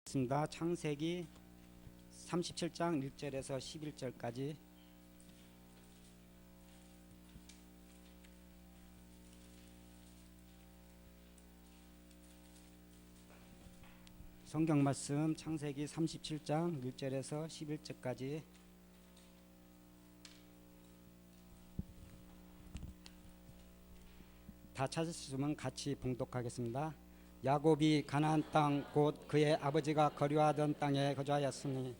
있습니다. 창세기 37장 1절에서 11절까지. 성경 말씀 창세기 37장 1절에서 11절까지. 다 찾으시면 같이 봉독하겠습니다. 야곱이 가나안 땅 곧 그의 아버지가 거류하던 땅에 거주하였으니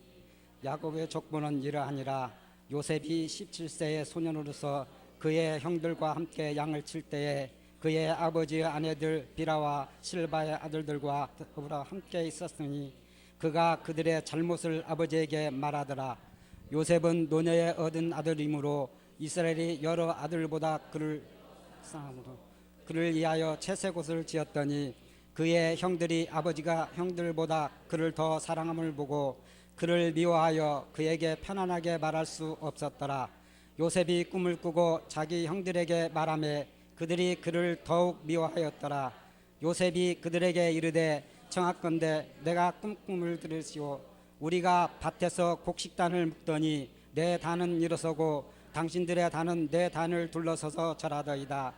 야곱의 족보는 이러하니라. 요셉이 17세의 소년으로서 그의 형들과 함께 양을 칠 때에 그의 아버지의 아내들 비라와 실바의 아들들과 더불어 함께 있었으니 그가 그들의 잘못을 아버지에게 말하더라. 요셉은 노년에 얻은 아들이므로 이스라엘이 여러 아들보다 그를 위하여 채색옷을 지었더니 그의 형들이 아버지가 형들보다 그를 더 사랑함을 보고 그를 미워하여 그에게 편안하게 말할 수 없었더라. 요셉이 꿈을 꾸고 자기 형들에게 말하매 그들이 그를 더욱 미워하였더라. 요셉이 그들에게 이르되 청하건대 내가 꿈을 들으시오. 우리가 밭에서 곡식단을 묶더니 내 단은 일어서고 당신들의 단은 내 단을 둘러서서 절하더이다.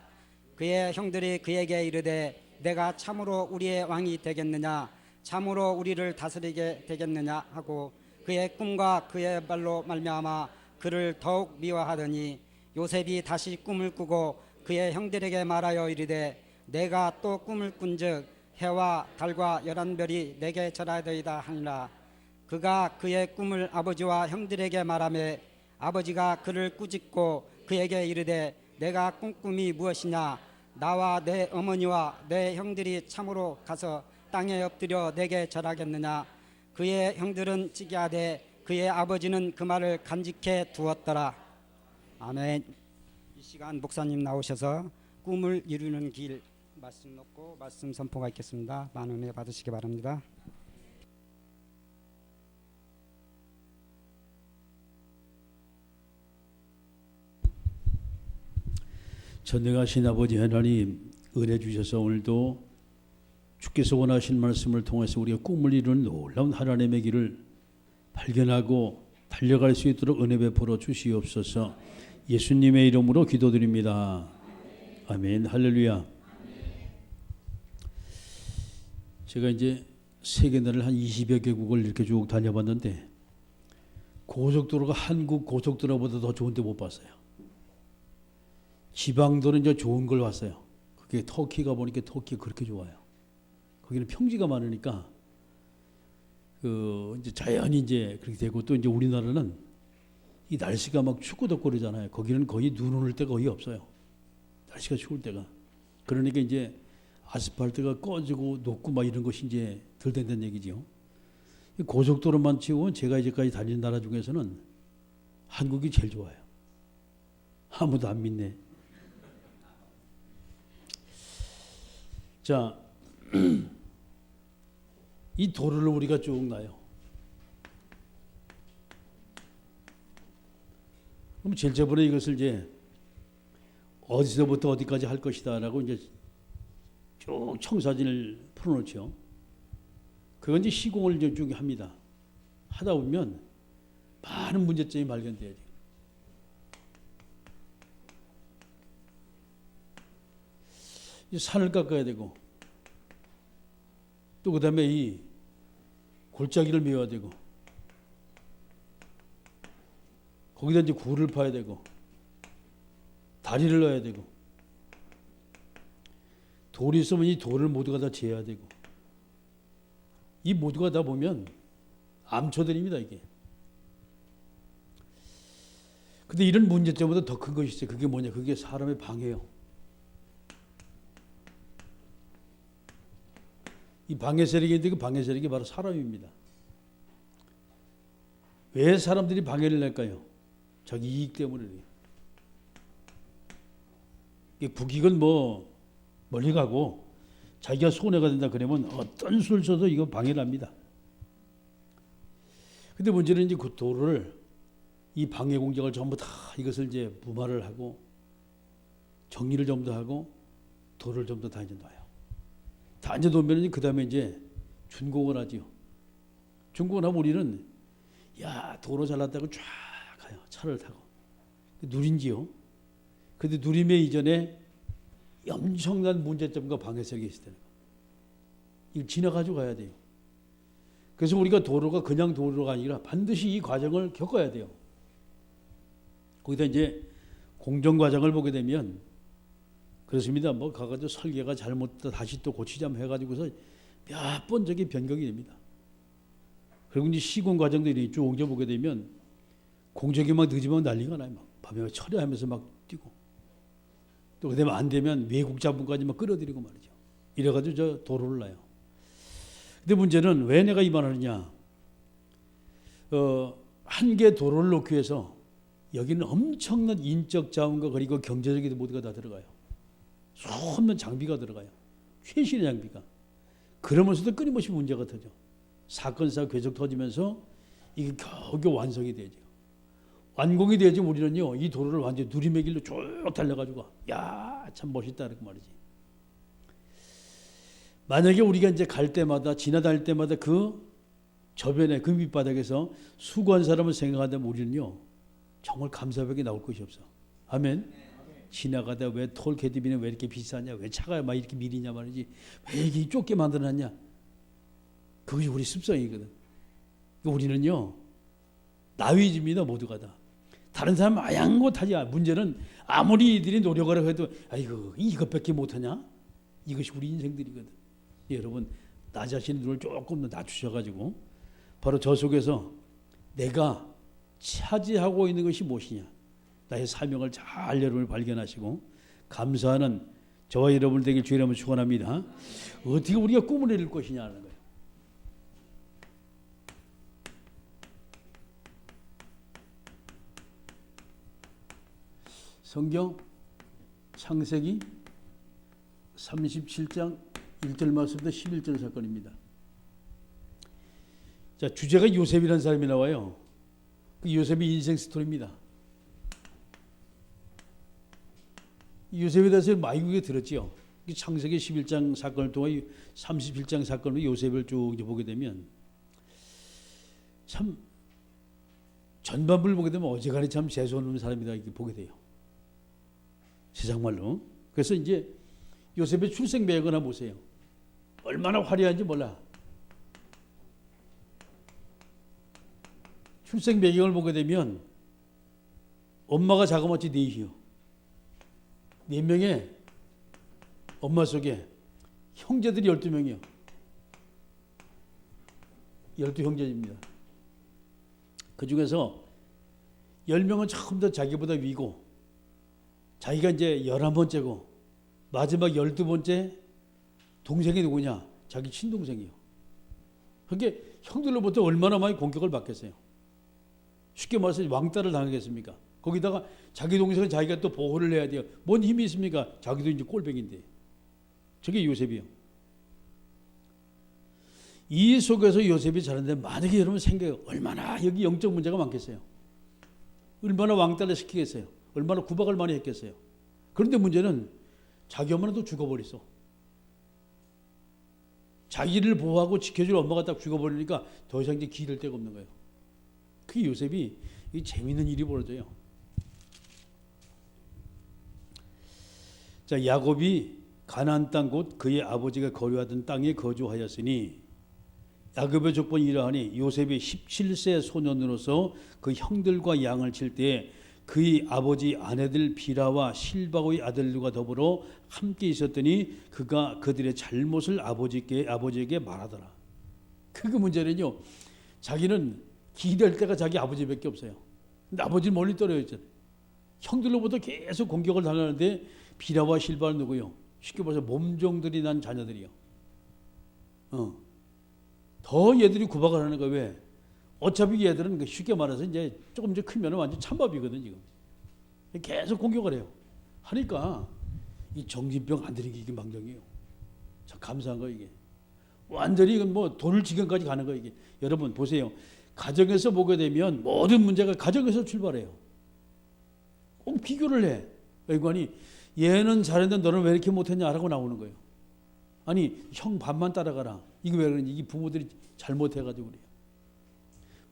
그의 형들이 그에게 이르되 내가 참으로 우리의 왕이 되겠느냐, 참으로 우리를 다스리게 되겠느냐 하고 그의 꿈과 그의 말로 말미암아 그를 더욱 미워하더니 요셉이 다시 꿈을 꾸고 그의 형들에게 말하여 이르되 내가 또 꿈을 꾼즉 해와 달과 11별이 내게 절하더이다 하니라. 그가 그의 꿈을 아버지와 형들에게 말하매 아버지가 그를 꾸짖고 그에게 이르되 내가 꾼 꿈이 무엇이냐, 나와 내 어머니와 내 형들이 참으로 가서 땅에 엎드려 내게 절하겠느냐. 그의 형들은 찌개하되 그의 아버지는 그 말을 간직해 두었더라. 아멘. 이 시간 목사님 나오셔서 꿈을 이루는 길 말씀 놓고 말씀 선포가 있겠습니다. 많은 은혜 받으시기 바랍니다. 전능하신 아버지 하나님, 은혜 주셔서 오늘도 주께서 원하신 말씀을 통해서 우리가 꿈을 이루는 놀라운 하나님의 길을 발견하고 달려갈 수 있도록 은혜 베풀어 주시옵소서. 예수님의 이름으로 기도드립니다. 아멘. 할렐루야. 제가 이제 세계 나라를 한 20여 개국을 이렇게 쭉 다녀봤는데 고속도로가 한국 고속도로보다 더 좋은 데 못 봤어요. 지방도는 이제 좋은 걸 봤어요. 그게 터키가 보니까 터키 그렇게 좋아요. 거기는 평지가 많으니까 이제 자연이 이제 그렇게 되고, 또 이제 우리나라는 이 날씨가 막 춥고 덥고 그러잖아요. 거기는 거의 눈 오는 때가 거의 없어요. 날씨가 추울 때가. 그러니까 이제 아스팔트가 꺼지고 녹고 막 이런 것이 이제 덜 된다는 얘기죠. 고속도로만 치고 제가 이제까지 다닌 나라 중에서는 한국이 제일 좋아요. 아무도 안 믿네. 자, 이 도로를 우리가 쭉 나요. 그럼 제일 저번에 이것을 이제 어디서부터 어디까지 할 것이다라고 이제 쭉 청사진을 풀어놓죠. 그건 이제 시공을 이제 쭉 합니다. 하다 보면 많은 문제점이 발견돼야 돼요. 산을 깎아야 되고, 또 그 다음에 이 골짜기를 메워야 되고, 거기다 이제 굴을 파야 되고, 다리를 넣어야 되고, 돌이 있으면 이 돌을 모두가 다 재야 되고, 이 모두가 다 보면 암초들입니다, 이게. 근데 이런 문제점보다 더 큰 것이 있어요. 그게 뭐냐? 그게 사람의 방해예요. 이 방해 세력인데 그 방해 세력이 바로 사람입니다. 왜 사람들이 방해를 낼까요? 자기 이익 때문에. 국익은 뭐 멀리 가고 자기가 손해가 된다 그러면 어떤 수를 써도 이거 방해를 합니다. 근데 문제는 이제 그 도를, 이 방해 공작을 전부 다 이것을 이제 무마를 하고 정리를 좀 더 하고 도를 좀 더 다녀 놔요. 다 이제 놓으면 그 다음에 이제 준공을 하지요. 중국은 하면 우리는 야 도로 잘났다고 쫙 가요. 차를 타고. 누린지요. 그런데 누림의 이전에 엄청난 문제점과 방해석이 있을 때는 이걸 지나가지고 가야 돼요. 그래서 우리가 도로가 그냥 도로가 아니라 반드시 이 과정을 겪어야 돼요. 거기다 이제 공정 과정을 보게 되면 그렇습니다. 뭐 가가지고 설계가 잘못됐다 다시 또 고치자면 해가지고서 몇 번 저기 변경이 됩니다. 그리고 이제 시공 과정들이 쭉 보게 되면 공정이 막 늦으면 난리가 나요. 막 밤에 철회하면서 막 뛰고 또 그다음에 안 되면 외국 자본까지 막 끌어들이고 말이죠. 이래가지고 저 도로를 놔요. 근데 문제는 왜 내가 이 말을 하느냐? 한 개 도로를 놓기 위해서 여기는 엄청난 인적 자원과 그리고 경제적인 모두가 다 들어가요. 수없는 장비가 들어가요. 최신의 장비가. 그러면서도 끊임없이 문제가 터져. 사건사고 계속 터지면서 이게 겨우겨우 완성이 되죠. 완공이 되지 우리는요 이 도로를 완전히 누림의 길로 쭉 달려가지고 야참 멋있다 이렇게 말이지. 만약에 우리가 이제 갈 때마다 지나다닐 때마다 그 저변에 그 밑바닥에서 수고한 사람을 생각한다면 우리는요 정말 감사밖에 나올 것이 없어. 아멘. 지나가다 왜 톨게이트비는 왜 이렇게 비싸냐, 왜 차가 막 이렇게 미리냐 말이지, 왜 이렇게 좁게 만들어놨냐. 그것이 우리 습성이거든. 우리는요 나위집니다 모두가 다. 다른 사람 아양고 타지. 문제는 아무리 이들이 노력을 해도 아이고 이것밖에 못하냐. 이것이 우리 인생들이거든. 여러분 나 자신의 눈을 조금 더 낮추셔가지고 바로 저 속에서 내가 차지하고 있는 것이 무엇이냐, 나의 사명을 잘 여러분을 발견하시고 감사하는 저와 여러분 되길 주의 이름으로 축원합니다. 어떻게 우리가 꿈을 이룰 것이냐 하는 거예요. 성경 창세기 37장 1절 말씀부터 11절 사건입니다. 자, 주제가 요셉이라는 사람이 나와요. 그 요셉의 인생 스토리입니다. 요셉에 대해서 많이 들었지요. 창세기 11장 사건을 통해 37장 사건으로 요셉을 쭉 보게 되면 참 전반부를 보게 되면 어지간히 참 재수없는 사람이다 이렇게 보게 돼요. 세상말로. 그래서 이제 요셉의 출생 배경을 한번 보세요. 얼마나 화려한지 몰라. 출생 배경을 보게 되면 엄마가 자그마치 넷이요. 4명의 엄마 속에 형제들이 12명이요. 12형제입니다. 그 중에서 10명은 처음부터 자기보다 위고 자기가 이제 11번째고 마지막 12번째 동생이 누구냐? 자기 친동생이요. 그게 형들로부터 얼마나 많이 공격을 받겠어요. 쉽게 말해서 왕따를 당하겠습니까? 거기다가 자기 동생은 자기가 또 보호를 해야 돼요. 뭔 힘이 있습니까? 자기도 이제 꼴뱅인데. 저게 요셉이요. 이 속에서 요셉이 자랐는데 만약에 여러분 생각해요. 얼마나 여기 영적 문제가 많겠어요. 얼마나 왕따를 시키겠어요. 얼마나 구박을 많이 했겠어요. 그런데 문제는 자기 엄마는 또 죽어버렸어. 자기를 보호하고 지켜줄 엄마가 딱 죽어버리니까 더 이상 이제 기를 데가 없는 거예요. 그 요셉이 이 재미있는 일이 벌어져요. 자, 야곱이 가나안 땅 곧 그의 아버지가 거류하던 땅에 거주하였으니 야곱의 족본이 이러하니 요셉이 17세 소년으로서 그 형들과 양을 칠 때에 그의 아버지 아내들 비라와 실바의 아들들과 더불어 함께 있었더니 그가 그들의 잘못을 아버지에게 말하더라. 그 문제는요, 자기는 기댈 때가 자기 아버지밖에 없어요. 근데 아버지는 멀리 떨어져 있잖아요. 형들로부터 계속 공격을 당하는데 비라와 실바는 누구요? 쉽게 말해서 몸종들이 난 자녀들이요. 더 얘들이 구박을 하는 거예요. 왜? 어차피 얘들은 쉽게 말해서 이제 조금 이제 크면 완전 찬밥이거든 지금. 계속 공격을 해요. 하니까 이 정신병 안 들이기 이게 망정이에요. 참 감사한 거 이게. 완전히 이건 뭐 돈을 지경까지 가는 거 이게. 여러분 보세요. 가정에서 보게 되면 모든 문제가 가정에서 출발해요. 꼭 비교를 해. 아니 얘는 잘했는데 너는 왜 이렇게 못했냐라고 나오는 거예요. 아니 형 반만 따라가라. 이거 왜 그러니? 이게 부모들이 잘못해가지고 그래요.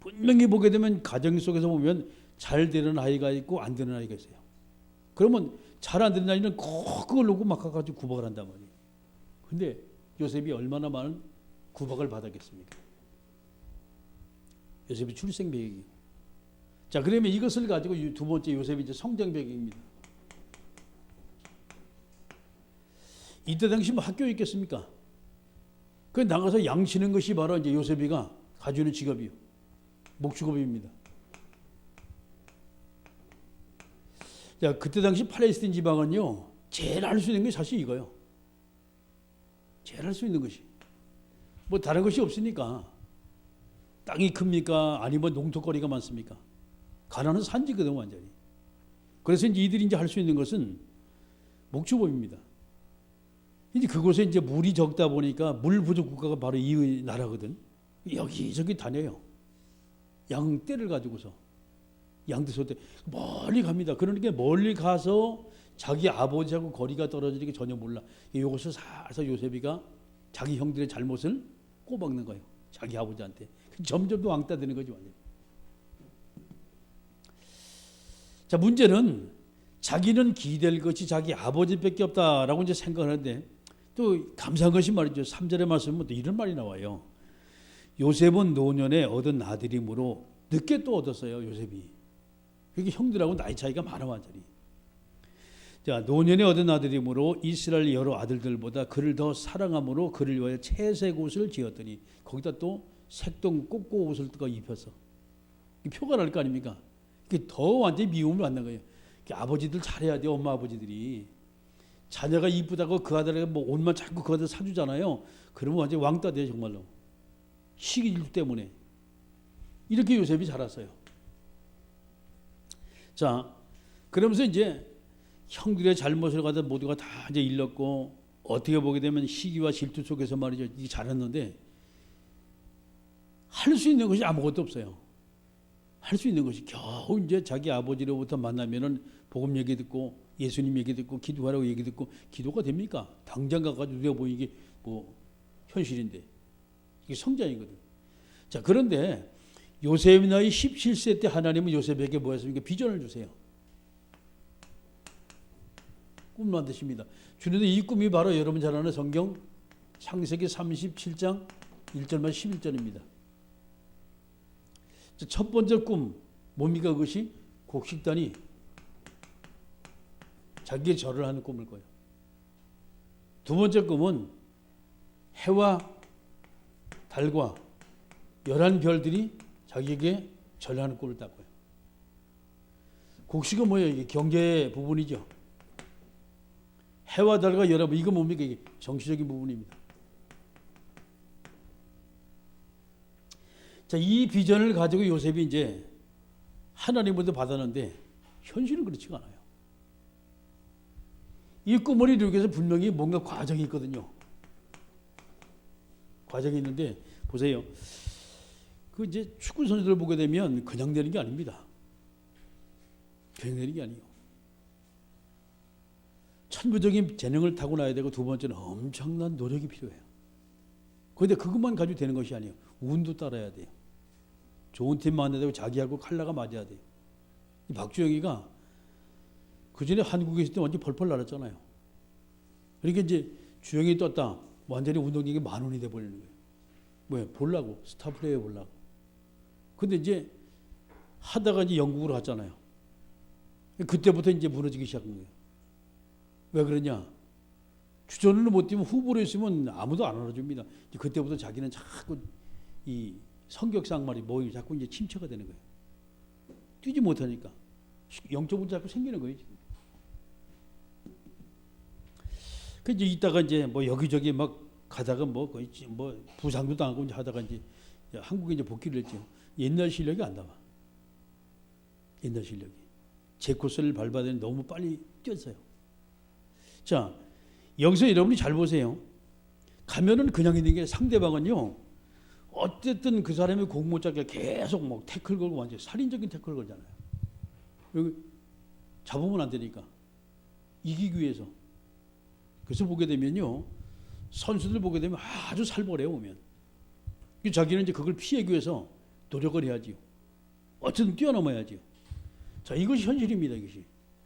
분명히 보게 되면 가정 속에서 보면 잘 되는 아이가 있고 안 되는 아이가 있어요. 그러면 잘 안 되는 아이는 꼭 그걸 놓고 막 가지고 구박을 한단 말이에요. 근데 요셉이 얼마나 많은 구박을 받았겠습니까? 요셉이 출생 배경이에요. 자, 그러면 이것을 가지고 두 번째 요셉이 이제 성장 배경입니다. 이때 당시 뭐 학교에 있겠습니까? 그 나가서 양치는 것이 바로 이제 요셉이가 가지고 있는 직업이요. 목축업입니다. 자, 그때 당시 팔레스틴 지방은요, 제일 할 수 있는 게 사실 이거요. 제일 할 수 있는 것이. 뭐 다른 것이 없으니까. 땅이 큽니까? 아니면 농토거리가 많습니까? 가나안은 산지거든, 완전히. 그래서 이제 이들이 이제 할 수 있는 것은 목축업입니다. 이제 그곳에 이제 물이 적다 보니까 물 부족 국가가 바로 이 나라거든. 여기저기 다녀요. 양떼를 가지고서. 양떼 소떼 멀리 갑니다. 그러니까 멀리 가서 자기 아버지하고 거리가 떨어지는 게 전혀 몰라. 이것을 살살 요셉이가 자기 형들의 잘못을 꼬박는 거예요. 자기 아버지한테. 점점 더 왕따 되는 거죠. 완전히. 자, 문제는 자기는 기댈 것이 자기 아버지밖에 없다라고 이제 생각하는데 또 감사한 것이 말이죠. 3절의 말씀은 또 이런 말이 나와요. 요셉은 노년에 얻은 아들이므로 늦게 또 얻었어요. 요셉이. 그게 형들하고 나이 차이가 많아 완전히. 자, 노년에 얻은 아들이므로 이스라엘 여러 아들들보다 그를 더 사랑함으로 그를 위하여 채색 옷을 지었더니 거기다 또 색동 꽃고 옷을 또 입혀서 표가 날 거 아닙니까? 이게 더 완전히 미움을 받는 거예요. 아버지들 잘해야 돼요. 엄마 아버지들이. 자녀가 이쁘다고 그 아들에게 뭐 옷만 자꾸 그 아들 사주잖아요. 그러면 완전히 왕따 돼요. 정말로. 시기질 때문에. 이렇게 요셉이 자랐어요. 자, 그러면서 이제 형들의 잘못을 가다 모두가 다 이제 일렀고 어떻게 보게 되면 시기와 질투 속에서 말이죠. 이게 자랐는데 할 수 있는 것이 아무것도 없어요. 할 수 있는 것이 겨우 이제 자기 아버지로부터 만나면은 복음 얘기 듣고 예수님 얘기 듣고 기도하라고 얘기 듣고 기도가 됩니까? 당장 가가지고 누가 보니 이게 뭐 현실인데 이게 성장이거든. 자, 그런데 요셉 나이 17세 때 하나님은 요셉에게 뭐 했습니까? 비전을 주세요. 꿈 만드십니다. 주는데 이 꿈이 바로 여러분 잘 아는 성경 창세기 37장 1절만 11절입니다. 첫 번째 꿈 뭡니까? 그것이 곡식단이 자기의 절을 하는 꿈을 꿔요. 두 번째 꿈은 해와 달과 11별들이 자기에게 절하는 꼴을 닦아요. 곡식은 뭐예요? 이게 경계 부분이죠. 해와 달과 여러분 이거 뭡니까? 이게 정치적인 부분입니다. 자, 이 비전을 가지고 요셉이 이제 하나님부터 받았는데 현실은 그렇지가 않아요. 이 꿈을 이루기 위해서 분명히 뭔가 과정이 있거든요. 과정이 있는데 보세요. 그 이제 축구 선수들 보게 되면 그냥 되는 게 아닙니다. 그냥 되는 게 아니에요. 천부적인 재능을 타고나야 되고 두 번째는 엄청난 노력이 필요해요. 그런데 그것만 가지고 되는 것이 아니에요. 운도 따라야 돼요. 좋은 팀 만나야 되고 자기하고 칼라가 맞아야 돼요. 이 박주영이가 그 전에 한국에 있을 때 완전히 펄펄 날았잖아요. 그러니까 이제 주영이 떴다. 완전히 운동경이 10,000원이 돼버리는 거예요. 왜? 보려고. 스타 플레이어 보려고. 근데 이제 하다가 이제 영국으로 갔잖아요. 그때부터 이제 무너지기 시작한 거예요. 왜 그러냐? 주전으로 못 뛰면 후보로 있으면 아무도 안 알아줍니다. 그때부터 자기는 자꾸 이 성격상 말이 뭐 자꾸 이제 침체가 되는 거예요. 뛰지 못하니까 영적으로 자꾸 생기는 거예요. 지금. 그 이제 이따가 이제 뭐 여기저기 막 가다가 뭐 거의 뭐 부상도 당하고 이제 하다가 이제 한국에 이제 복귀를 했죠. 옛날 실력이 안 나와. 옛날 실력이 제 코스를 밟아야 너무 빨리 뛰었어요. 자, 여기서 여러분이 잘 보세요. 가면은 그냥 있는 게 상대방은요. 어쨌든 그 사람이 공 못 잡게 계속 뭐 태클 걸고 완전 살인적인 태클 걸잖아요. 여기 잡으면 안 되니까 이기기 위해서. 그래서 보게 되면요, 선수들 보게 되면 아주 살벌해요 오면. 자기는 이제 그걸 피하기 위해서 노력을 해야지요. 어쨌든 뛰어넘어야지요. 자, 이것이 현실입니다. 이것이.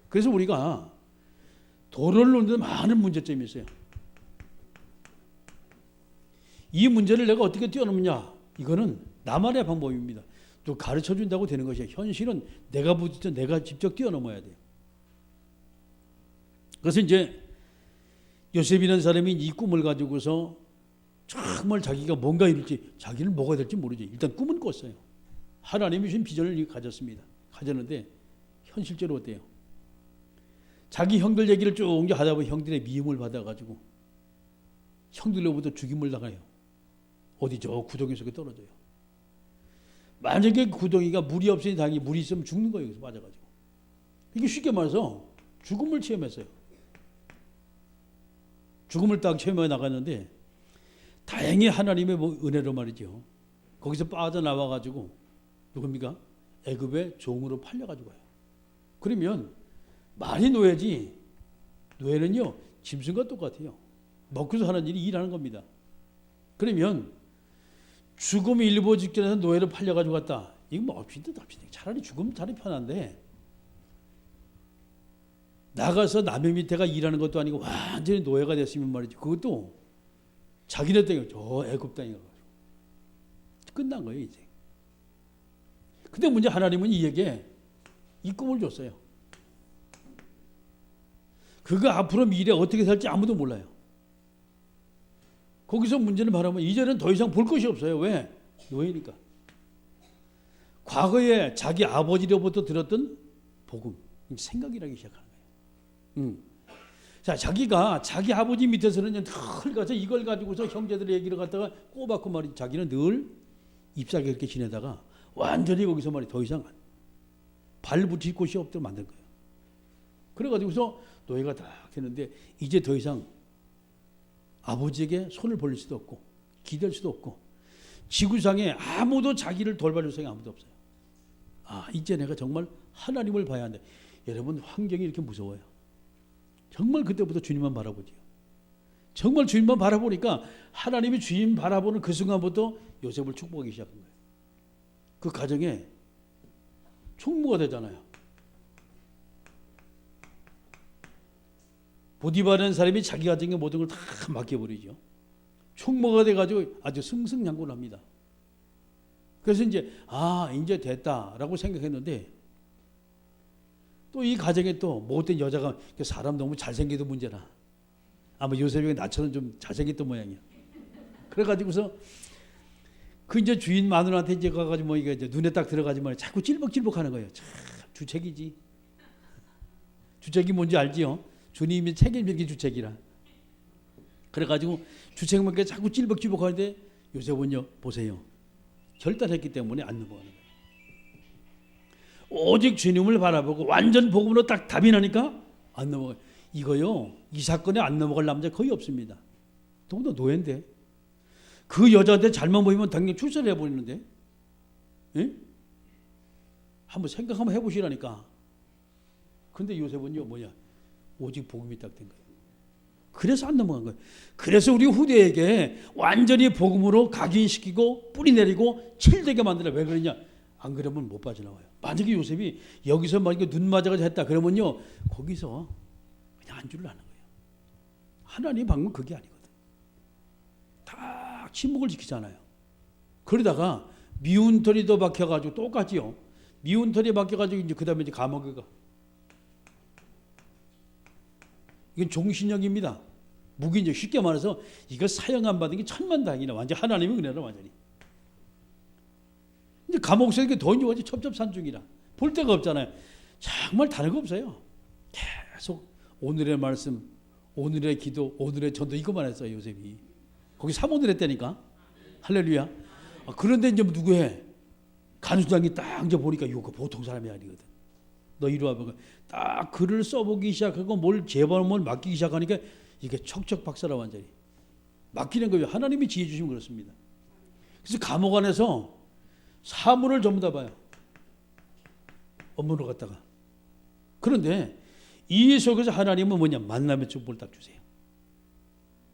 그래서 우리가 도로를 놓는데 많은 문제점이 있어요. 이 문제를 내가 어떻게 뛰어넘느냐? 이거는 나만의 방법입니다. 또 가르쳐 준다고 되는 것이에요. 현실은 내가 부딪혀 내가 직접 뛰어넘어야 돼요. 그래서 이제 요셉이라는 사람이 이 꿈을 가지고서 정말 자기가 뭔가 이룰지, 자기는 뭐가 될지 모르지. 일단 꿈은 꿨어요. 하나님이 주신 비전을 가졌습니다. 가졌는데 현실적으로 어때요? 자기 형들 얘기를 쭉 하다 보면 형들의 미움을 받아가지고 형들로부터 죽임을 당해요. 어디 저 구덩이 속에 떨어져요. 만약에 그 구덩이가 물이 없으니 당연히 물이 있으면 죽는 거예요. 여기서 맞아가지고. 이게 쉽게 말해서 죽음을 체험했어요. 죽음을 딱 체험해 나갔는데 다행히 하나님의 은혜로 말이죠. 거기서 빠져나와가지고 누굽니까? 애굽의 종으로 팔려가지고 와요. 그러면 말이 노예지. 노예는요 짐승과 똑같아요. 먹고서 하는 일이 일하는 겁니다. 그러면 죽음이 일보 직전에서 노예로 팔려가지고 갔다. 이거 뭐 없이도 차라리 죽으면 차라리 편한데 나가서 남의 밑에가 일하는 것도 아니고 완전히 노예가 됐으면 말이지. 그것도 자기네 땅에 저 애굽 땅에 가가지고 끝난 거예요 이제. 근데 문제 하나님은 이에게 이 꿈을 줬어요. 그가 앞으로 미래 어떻게 살지 아무도 몰라요. 거기서 문제는 바라면 이제는 더 이상 볼 것이 없어요. 왜? 노예니까. 과거에 자기 아버지로부터 들었던 복음, 생각이 나기 시작하는 거예요. 자, 자기가 자기 아버지 밑에서는 늘 가서 이걸 가지고서 형제들의 얘기를 갖다가 꼬박고 말이지. 자기는 늘 잎사귀 그렇게 지내다가 완전히 거기서 말이 더 이상 발 붙일 곳이 없도록 만든 거예요. 그래가지고서 노예가 딱 됐는데 이제 더 이상 아버지에게 손을 벌릴 수도 없고 기댈 수도 없고 지구상에 아무도 자기를 돌봐줄 사람이 아무도 없어요. 아, 이제 내가 정말 하나님을 봐야 한다. 여러분 환경이 이렇게 무서워요. 정말 그때부터 주님만 바라보지요. 정말 주님만 바라보니까 하나님이 주님 바라보는 그 순간부터 요셉을 축복하기 시작한 거예요. 그 가정에 총무가 되잖아요. 보디바라는 사람이 자기 가정의 모든 걸 다 맡겨버리죠. 총무가 돼가지고 아주 승승장구합니다. 그래서 이제 이제 됐다라고 생각했는데 또 이 가정에 또 못된 여자가 사람 너무 잘생겨도 문제나 아마 요셉이 나처럼 좀 잘생겼던 모양이야. 그래가지고서 그 이제 주인 마누라한테 이제 가가지고 뭐 이게 이제 눈에 딱 들어가지만 자꾸 찔벅찔벅하는 거예요. 참 주책이지. 주책이 뭔지 알지요? 주님이 책임질 게 주책이라. 그래가지고 주책만게 자꾸 찔벅찔벅하는데 요셉은요 보세요. 결단했기 때문에 안 넘어가는 거예요. 오직 주님을 바라보고 완전 복음으로 딱 답이 나니까 안 넘어가요. 이거요 이 사건에 안 넘어갈 남자 거의 없습니다. 더군다나 노예인데 그 여자한테 잘못 보이면 당연히 출세를 해버리는데 한번 생각 한번 해보시라니까. 근데 요셉은요 뭐냐 오직 복음이 딱 된 거예요. 그래서 안 넘어간 거예요. 그래서 우리 후대에게 완전히 복음으로 각인시키고 뿌리 내리고 칠되게 만들어. 왜 그러냐? 안 그러면 못 빠져나와요. 만약에 요셉이 여기서 만약에 눈 맞아가지고 했다 그러면요 거기서 그냥 안주를 하는 거예요. 하나님 방법은 그게 아니거든. 다 침묵을 지키잖아요. 그러다가 미운 털이 더 박혀가지고 똑같지요. 미운 털이 박혀가지고 이제 그 다음에 이제 감옥에 가. 이건 종신형입니다. 무기인적. 쉽게 말해서 이거 사형 안 받은 게 천만다행이나 완전 하나님의 은혜로 완전히. 이제 감옥에서 이게 더 이제 완전 첩첩산중이라 볼 데가 없잖아요. 정말 다른 거 없어요. 계속 오늘의 말씀, 오늘의 기도, 오늘의 전도 이것만 했어요 요셉이. 거기 3오늘 했다니까. 할렐루야. 그런데 이제 누구 해? 간수장이 딱 이제 보니까 이거 보통 사람이 아니거든. 너 이리 와봐. 딱 글을 써보기 시작하고 뭘 제발뭘 맡기기 시작하니까 이게 척척박사라 완전히. 맡기는 거예요. 하나님이 지혜 주시면 그렇습니다. 그래서 감옥 안에서 사물을 전부 다 봐요. 업무를 갖다가. 그런데 이 속에서 하나님은 뭐냐? 만남의 축복을 딱 주세요.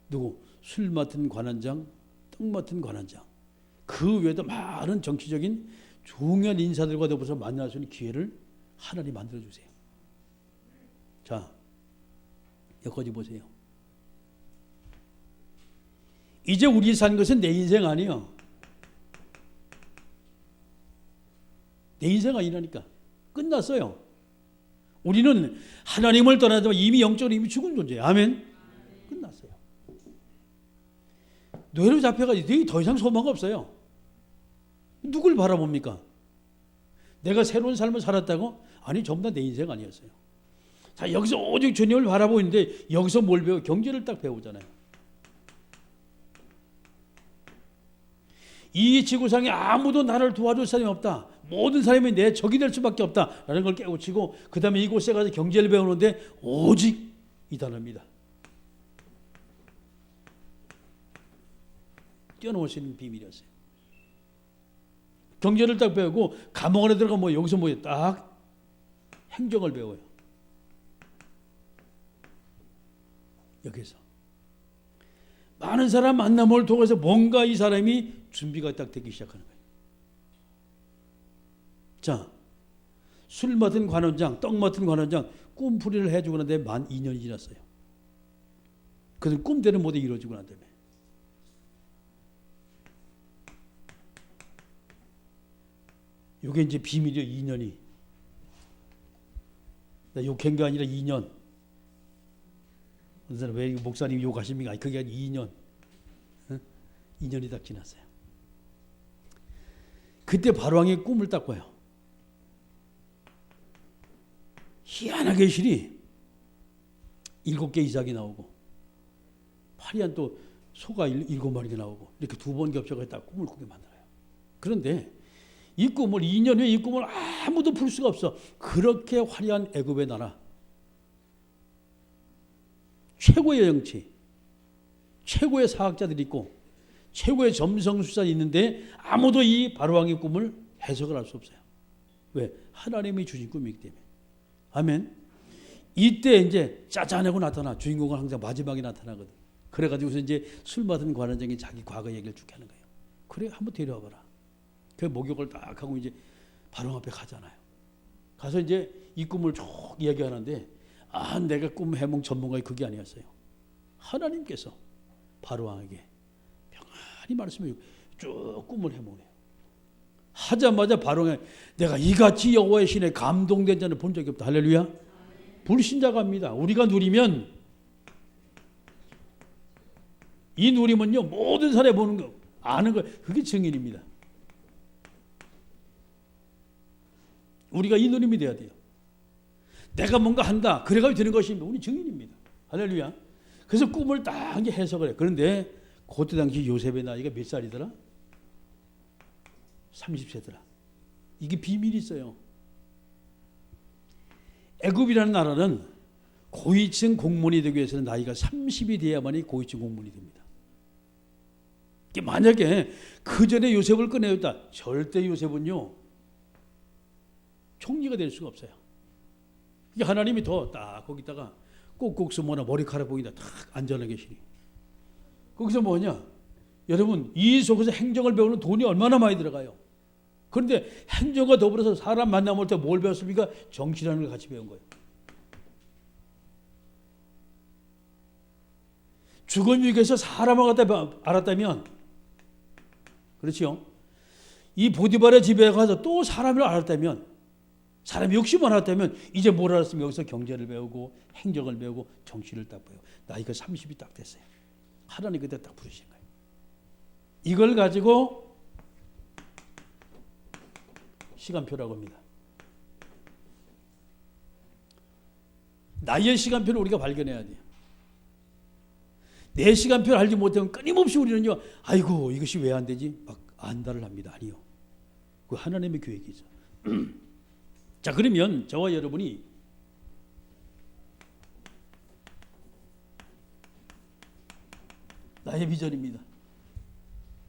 누구? 술 맡은 관원장, 떡 맡은 관원장. 그 외에도 많은 정치적인 중요한 인사들과 더불어서 만날 수 있는 기회를 하나님 만들어 주세요. 자, 여기까지 보세요. 이제 우리 산 것은 내 인생 아니에요. 내 인생 아니라니까. 끝났어요. 우리는 하나님을 떠나자면 이미 영적으로 이미 죽은 존재예요. 아멘. 끝났어요. 뇌로 잡혀가지고 더 이상 소망 없어요. 누굴 바라봅니까? 내가 새로운 삶을 살았다고? 아니, 전부 다 내 인생 아니었어요. 자, 여기서 오직 주님을 바라보는데 여기서 뭘 배워? 경제를 딱 배우잖아요. 이 지구상에 아무도 나를 도와줄 사람이 없다. 모든 사람이 내 적이 될 수밖에 없다라는 걸 깨우치고 그 다음에 이곳에 가서 경제를 배우는데 오직 이 단어입니다. 뛰어넘을 수 있는 비밀이었어요. 경제를 딱 배우고 감옥 안에 들어가 뭐 여기서 뭐 딱 행정을 배워요. 여기서 많은 사람 만남을 통해서 뭔가 이 사람이 준비가 딱 되기 시작하는 거예요. 자, 술 맡은 관원장, 떡 맡은 관원장 꿈풀이를 해주고 난 다음에 만 2년이 지났어요. 그들 꿈대로 모두 이루어지고 난 다음에 이게 이제 비밀이에요. 2년이. 나 욕한 게 아니라 2년. 어떤 사람 왜 목사님 욕하십니까? 그게 아니라 2년. 2년이 딱 지났어요. 그때 바로왕의 꿈을 딱 봐요. 희한하게 실이 7개 이삭이 나오고 화려한 또 소가 7마리가 나오고 이렇게 두 번 겹쳐서 딱 꿈을 꾸게 만들어요. 그런데 이 꿈을 2년 후에 이 꿈을 아무도 풀 수가 없어. 그렇게 화려한 애굽의 나라, 최고의 정치, 최고의 사학자들이 있고 최고의 점성술사가 있는데 아무도 이 바로왕의 꿈을 해석을 할 수 없어요. 왜? 하나님이 주신 꿈이기 때문에. 아멘. 이때 이제 짜잔하고 나타나. 주인공은 항상 마지막에 나타나거든. 그래가지고서 이제 술 맡은 관원장이 자기 과거 얘기를 쭉 하는 거예요. 그래, 한번 데려와 봐라. 그 목욕을 딱 하고 이제 바로 앞에 가잖아요. 가서 이제 이 꿈을 쭉 이야기하는데 내가 꿈 해몽 전문가의 그게 아니었어요. 하나님께서 바로왕에게 평안히 말씀해 쭉 꿈을 해몽해요. 하자마자 바로왕이 내가 이같이 여호와의 신에 감동된 자는 본 적이 없다. 할렐루야. 불신자가입니다. 우리가 누리면 이 누림은요 모든 사람이 보는 거 아는 거 그게 증인입니다. 우리가 이 누림이 돼야 돼요. 내가 뭔가 한다. 그래가지고 되는 것입니다. 우리 증인입니다. 할렐루야. 그래서 꿈을 딱 이제 해석을 해요. 그런데 그때 당시 요셉의 나이가 몇 살이더라? 30세더라. 이게 비밀이 있어요. 애굽이라는 나라는 고위층 공무원이 되기 위해서는 나이가 30이 돼야만이 고위층 공무원이 됩니다. 만약에 그 전에 요셉을 꺼내었다. 절대 요셉은요 총리가 될 수가 없어요. 하나님이 더 딱 거기다가 꼭꼭 숨어나 머리카락 보이다 딱 앉아나 계시니. 거기서 뭐냐? 여러분 이 속에서 행정을 배우는 돈이 얼마나 많이 들어가요. 그런데 행정과 더불어서 사람 만나볼 때 뭘 배웠습니까? 정치라는 걸 같이 배운 거예요. 죽은 위기에서 사람을 갖다 알았다면 그렇죠? 이 보디발의 집에 가서 또 사람을 알았다면 사람이 욕심을 알았다면 이제 뭘 알았으면 여기서 경제를 배우고 행정을 배우고 정치를 딱 배우고 나이가 30이 딱 됐어요. 하나님 그때 딱 부르신 거예요. 이걸 가지고 시간표라고 합니다. 나의 시간표를 우리가 발견해야 돼요. 내 시간표를 알지 못하면 끊임없이 우리는요 아이고 이것이 왜 안 되지? 막 안달을 합니다. 아니요. 그 하나님의 계획이죠. 자, 그러면 저와 여러분이 나의 비전입니다.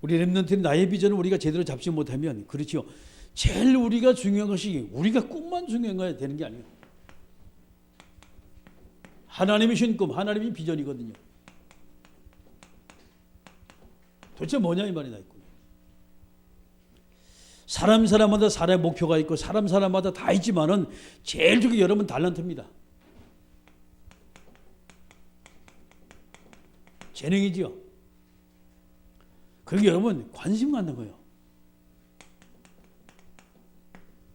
우리 렘넌트는 나의 비전을 우리가 제대로 잡지 못하면 그렇죠. 제일 우리가 중요한 것이 우리가 꿈만 중요한 거야 되는 게 아니에요. 하나님이 신 꿈, 하나님이 비전이거든요. 도대체 뭐냐 이 말이 나 있고. 사람마다 살아의 목표가 있고 사람마다 다 있지만은 제일 중요한 게 여러분 달란트입니다. 재능이지요. 그게 여러분 관심 갖는 거예요.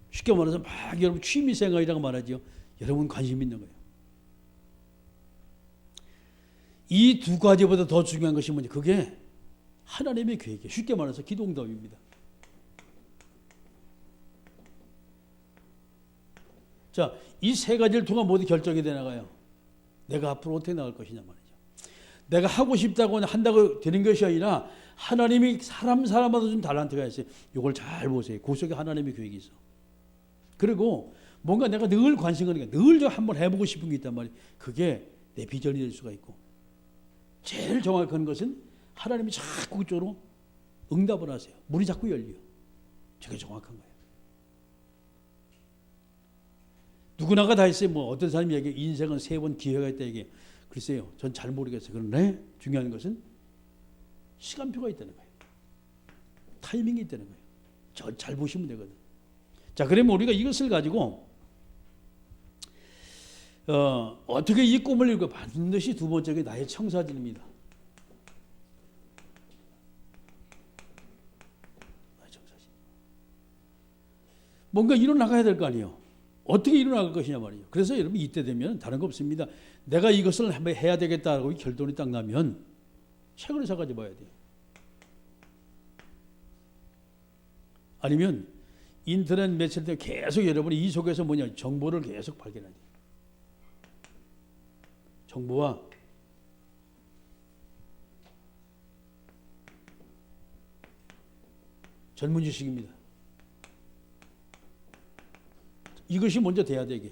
쉽게 말해서 막 여러분 취미생활이라고 말하죠. 여러분 관심 있는 거예요. 이 두 가지보다 더 중요한 것이 뭐냐? 그게 하나님의 계획이에요. 쉽게 말해서 기도응답입니다. 자, 이 세 가지를 통한 모두 결정이 돼 나가요. 내가 앞으로 어떻게 나갈 것이냐 말이죠. 내가 하고 싶다고 한다고 되는 것이 아니라 하나님이 사람마다 좀 달란트가 있어요. 이걸 잘 보세요. 그 속에 하나님의 계획이 있어. 그리고 뭔가 내가 늘 관심 가는 게 늘 좀 한번 해보고 싶은 게 있단 말이에요. 그게 내 비전이 될 수가 있고 제일 정확한 것은 하나님이 자꾸 그쪽으로 응답을 하세요. 문이 자꾸 열려요. 저게 정확한 거예요. 누구나가 다 있어요. 뭐 어떤 사람이 얘기해 인생은 3번 기회가 있다 얘기해요. 글쎄요. 전 잘 모르겠어요. 그런데 중요한 것은 시간표가 있다는 거예요. 타이밍이 있다는 거예요. 잘 보시면 되거든. 자, 그러면 우리가 이것을 가지고 어떻게 이 꿈을 이루고 반드시 두 번째가 나의 청사진입니다. 나의 청사진. 뭔가 일어나가야 될 거 아니에요. 어떻게 일어나갈 것이냐 말이에요. 그래서 여러분 이때 되면 다른 거 없습니다. 내가 이것을 한번 해야 되겠다고 결론이 딱 나면 책을 사가지고 봐야 돼요. 아니면 인터넷 매체를 통해 계속 여러분이 이 속에서 뭐냐 정보를 계속 발견해야 돼요. 정보와 전문 지식입니다. 이것이 먼저 돼야 되게.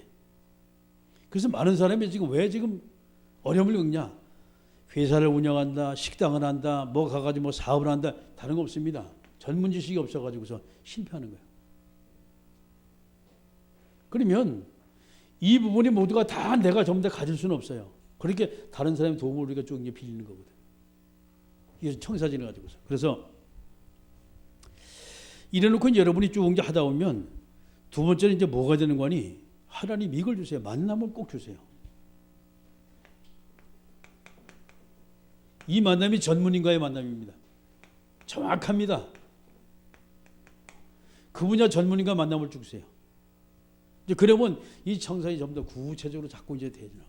그래서 많은 사람이 왜 어려움을 겪냐? 회사를 운영한다, 식당을 한다, 뭐 가가지고 뭐 사업을 한다, 다른 거 없습니다. 전문 지식이 없어가지고서 실패하는 거예요. 그러면 이 부분이 모두가 다 내가 전부 다 가질 수는 없어요. 그렇게 다른 사람의 도움을 우리가 쭉 빌리는 거거든. 이게 청사진을 가지고서. 그래서 이래놓고 여러분이 쭉 하다 보면 두 번째는 이제 뭐가 되는 거니? 하나님 이걸 주세요. 만남을 꼭 주세요. 이 만남이 전문인과의 만남입니다. 정확합니다. 그 분야 전문인과 만남을 주세요. 이제 그러면 이 청사이 좀 더 구체적으로 자꾸 이제 되어나가죠.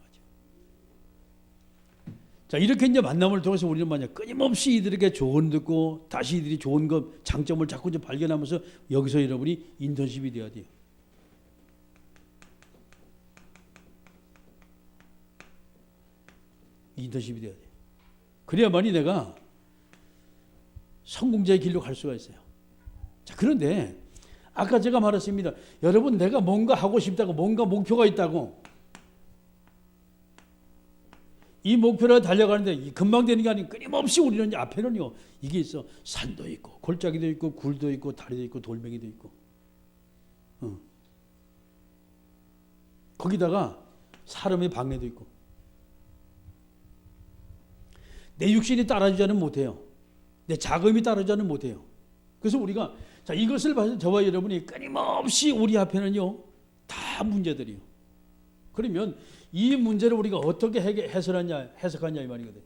자, 이렇게 이제 만남을 통해서 우리는 만약 끊임없이 이들에게 조언 듣고 다시 이들이 좋은 것, 장점을 자꾸 이제 발견하면서 여기서 여러분이 인턴십이 돼야 돼요. 인턴십이 돼야 돼요. 그래야만이 내가 성공자의 길로 갈 수가 있어요. 자, 그런데 아까 제가 말했습니다. 여러분 내가 뭔가 하고 싶다고 뭔가 목표가 있다고 이 목표를 달려가는데 금방 되는 게 아니고 끊임없이 우리는 앞에는요 이게 있어. 산도 있고 골짜기도 있고 굴도 있고 다리도 있고 돌멩이도 있고 거기다가 사람의 방해도 있고 내 육신이 따라주지는 못해요. 내 자금이 따라주지는 못해요. 그래서 우리가 자 이것을 봐서 저와 여러분이 끊임없이 우리 앞에는요 다 문제들이요. 그러면 이 문제를 우리가 어떻게 해석하냐 이 말이거든.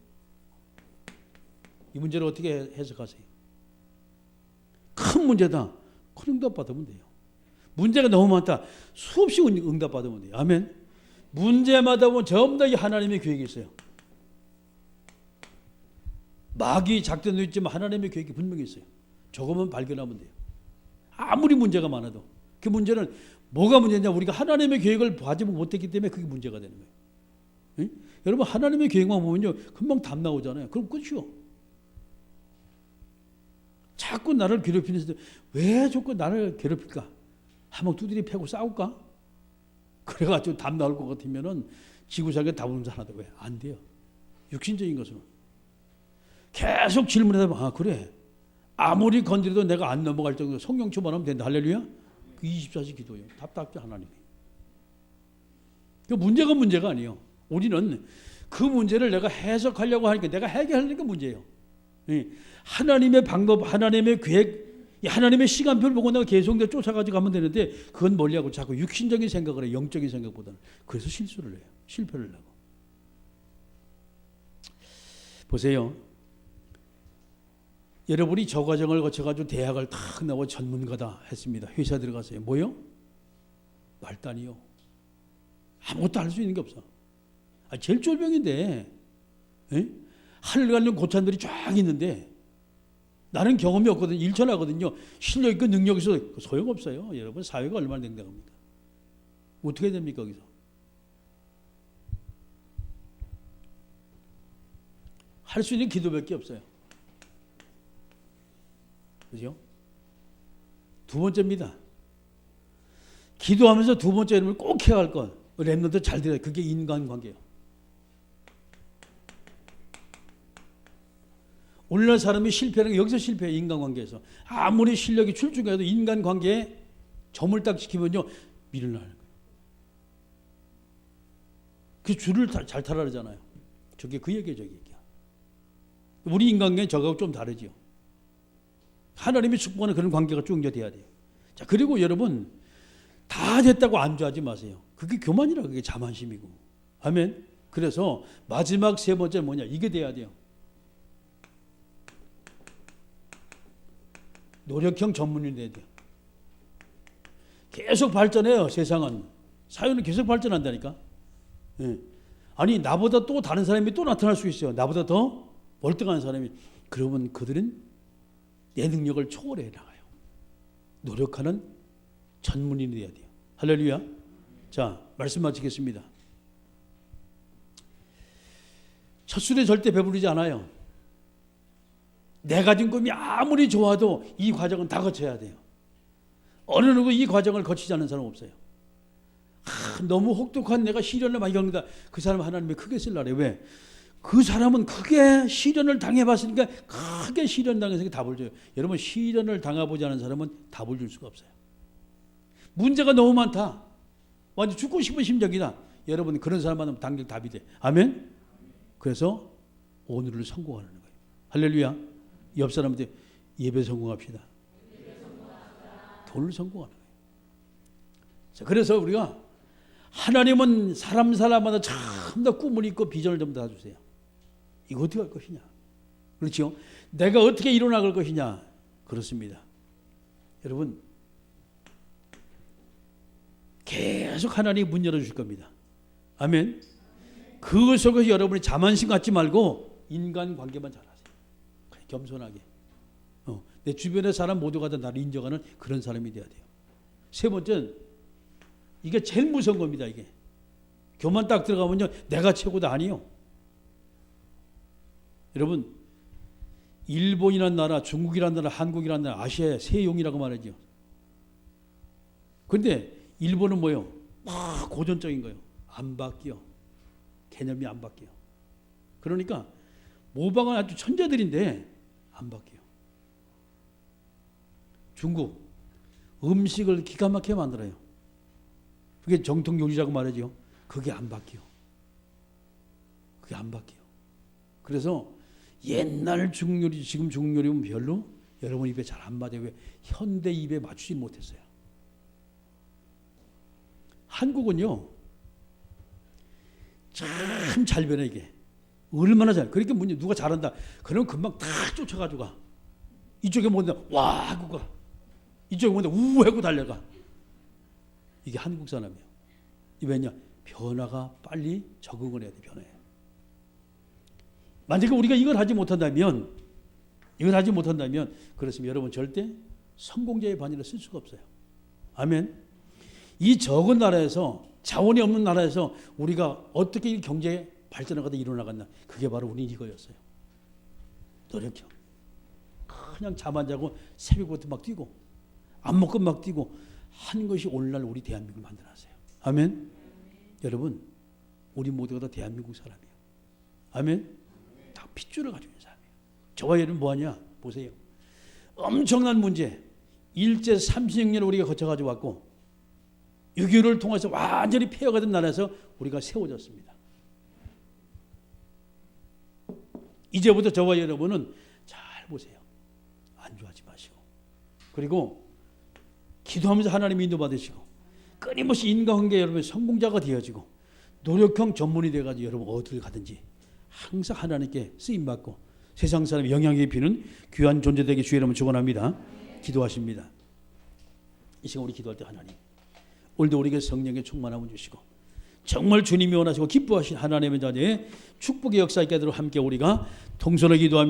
이 문제를 어떻게 해석하세요? 큰 문제다. 큰 응답 받으면 돼요. 문제가 너무 많다. 수없이 응답 받으면 돼요. 아멘. 문제마다 보면 전부 다 이 하나님의 계획이 있어요. 마귀 작전도 있지만 하나님의 계획이 분명히 있어요. 조금만 발견하면 돼요. 아무리 문제가 많아도 그 문제는 뭐가 문제냐? 우리가 하나님의 계획을 봐지 못했기 때문에 그게 문제가 되는 거예요. 응? 여러분 하나님의 계획만 보면요 금방 답 나오잖아요. 그럼 끝이요. 자꾸 나를 괴롭히는 사람 왜 자꾸 나를 괴롭힐까? 한번 두드리 패고 싸울까? 그래가지고 답 나올 것 같으면은 지구상에 답 없는 사람도 왜 안 돼요? 육신적인 것은 계속 질문하다 보면 아 그래 아무리 건드려도 내가 안 넘어갈 정도로 성령 충만하면 된다. 할렐루야. 그 24시 기도예요. 답답해 하나님이. 그 문제가 아니에요. 우리는 그 문제를 내가 해석하려고 하니까 내가 해결하는 게 문제예요. 하나님의 방법, 하나님의 계획 이 하나님의 시간표를 보고 내가 계속 내가 쫓아가지고 가면 되는데 그건 멀리하고 자꾸 육신적인 생각을 해. 영적인 생각보다는. 그래서 실수를 해요. 실패를 하고. 보세요. 여러분이 저 과정을 거쳐가지고 대학을 탁 나오고 전문가다 했습니다. 회사 들어가서요. 뭐요? 말단이요. 아무것도 할 수 있는 게 없어. 제일 쫄병인데, 하늘 가는 고참들이 쫙 있는데 나는 경험이 없거든요. 일천하거든요. 실력 있고 능력 있어 소용없어요. 여러분 사회가 얼마나 냉담합니까? 어떻게 됩니까 거기서? 할 수 있는 기도밖에 없어요. 그죠? 두 번째입니다. 기도하면서 두 번째 이름을 꼭 해야 할 것. 랩런트 잘 들어요. 그게 인간관계예요. 오늘날 사람이 실패하는 게 여기서 실패해요. 인간관계에서. 아무리 실력이 출중해도 인간관계에 점을 딱 지키면요. 밀어나는 거예요. 그 줄을 잘 타라 그러잖아요. 저게 그 얘기예요. 저게. 우리 인간관계는 저하고 좀 다르죠. 하나님이 축복하는 그런 관계가 쭉 돼야 돼요. 자, 그리고 여러분 다 됐다고 안주하지 마세요. 그게 교만이라 그게 자만심이고. 아멘. 그래서 마지막 세 번째 뭐냐? 이게 돼야 돼요. 노력형 전문인이 돼야 돼요. 계속 발전해요. 세상은. 사회는 계속 발전한다니까. 예. 아니 나보다 또 다른 사람이 또 나타날 수 있어요. 나보다 더 월등한 사람이. 그러면 그들은 내 능력을 초월해 나가요. 노력하는 전문인이 돼야 돼요. 할렐루야. 자, 말씀 마치겠습니다. 첫 술에 절대 배부르지 않아요. 내 가진 꿈이 아무리 좋아도 이 과정은 다 거쳐야 돼요. 어느 누구 이 과정을 거치지 않는 사람 없어요. 너무 혹독한 내가 시련을 많이 겪는다. 그 사람 하나님이 크게 쓸라래. 왜? 그 사람은 크게 시련을 당해봤으니까 크게 시련 당해서 답을 줘요. 여러분 시련을 당해보지 않은 사람은 답을 줄 수가 없어요. 문제가 너무 많다. 완전 죽고 싶은 심정이다. 여러분 그런 사람 만나면 당장 답이 돼. 아멘? 그래서 오늘을 성공하는 거예요. 할렐루야. 옆 사람한테 예배 성공합시다. 오늘 성공하는 거예요. 자, 그래서 우리가 하나님은 사람마다 참다 꿈을 있고 비전을 좀 다 주세요. 이거 어떻게 할 것이냐? 그렇죠? 내가 어떻게 일어나갈 것이냐? 그렇습니다. 여러분 계속 하나님이 문 열어주실 겁니다. 아멘. 그 속에서 여러분이 자만심 갖지 말고 인간관계만 잘하세요. 겸손하게. 내 주변의 사람 모두가 다 나를 인정하는 그런 사람이 돼야 돼요. 세 번째는 이게 제일 무서운 겁니다. 이게 교만 딱 들어가면요 내가 최고다. 아니요. 여러분 일본이라는 나라, 중국이라는 나라, 한국이라는 나라, 아시아의 세 용이라고 말하죠. 그런데 일본은 뭐예요? 막 고전적인 거예요. 안 바뀌어. 개념이 안 바뀌어. 그러니까 모방은 아주 천재들인데 안 바뀌어. 중국 음식을 기가 막히게 만들어요. 그게 정통 요리라고 말하죠. 그게 안 바뀌어. 그게 안 바뀌어. 그래서 옛날 중국 요리, 지금 중국 요리는 별로 여러분 입에 잘 안 맞아요. 왜? 현대 입에 맞추지 못했어요. 한국은요 참 잘 변해 이게. 얼마나 잘. 그러니까 뭐냐 누가 잘한다. 그러면 금방 다 쫓아가지고 가. 이쪽에 뭔데 와 하고 가. 이쪽에 뭔데 우 하고 달려가. 이게 한국 사람이에요. 이 왜냐? 변화가 빨리 적응을 해야 돼. 변화해. 만약에 우리가 이걸 하지 못한다면 그렇습니다. 여러분 절대 성공자의 반열을 쓸 수가 없어요. 아멘. 이 적은 나라에서 자원이 없는 나라에서 우리가 어떻게 경제 발전하다 일어나갔나? 그게 바로 우리 이거였어요. 노력형. 그냥 잠 안 자고 새벽부터 막 뛰고 안 먹고 막 뛰고 한 것이 오늘날 우리 대한민국을 만들어놨어요. 아멘. 여러분 우리 모두가 다 대한민국 사람이에요. 아멘. 다 핏줄을 가지고 있는 사람이에요. 저와 여러분 뭐하냐? 보세요. 엄청난 문제 일제 36년을 우리가 거쳐가지고 왔고 6.25를 통해서 완전히 폐허가 된 나라에서 우리가 세워졌습니다. 이제부터 저와 여러분은 잘 보세요. 안주하지 마시고 그리고 기도하면서 하나님의 인도 받으시고 끊임없이 인간관계 여러분 성공자가 되어지고 노력형 전문이 돼가지고 여러분 어딜 가든지 항상 하나님께 쓰임받고 세상 사람의 영향이 비는 귀한 존재 되게 주의 이름으로 축원합니다. 기도하십니다. 이 시간 우리 기도할 때 하나님 오늘도 우리에게 성령의 충만함을 주시고 정말 주님이 원하시고 기뻐하신 하나님의 자녀의 축복의 역사 있게 하도록 함께 우리가 통솔을 기도합니다.